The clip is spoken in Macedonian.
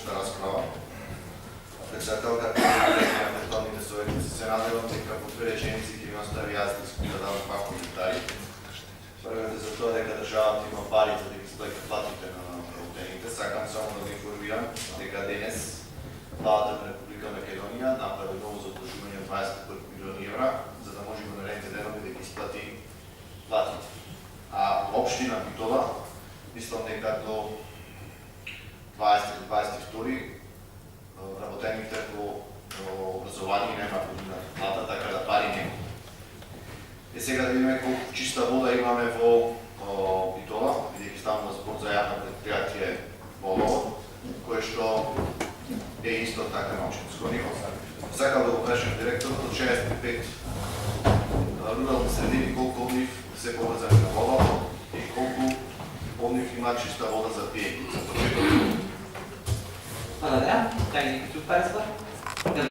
обща разправа. Председателката на Върховните съветници се надявам дека по две реченици ќе ми остави јас да дадам два коментари. Првиот е за тоа дека државата има пари за да ги изплати платите на работените. Сакам само да ви информирам дека денес Владата на Република Македонија направи ново задлужување 25 милиони евра, за да може во наредните денови да ги изплати платите. А општина Битола, мислам дека до 20-22 работените по образование нема година плата, така да пари нема. И сега да видиме колку чиста вода имаме во Битола, бидејќи ставаме збор за јавно предпријатие Волово, кое што е исто така на општинско ниво. Сакам да го кажем директорот од 65 рурални средини, колку од нив се поврзани на Волово и колку од нив има чиста вода за пиење. За почеток. Благодаря. Как ги приключва това разговор?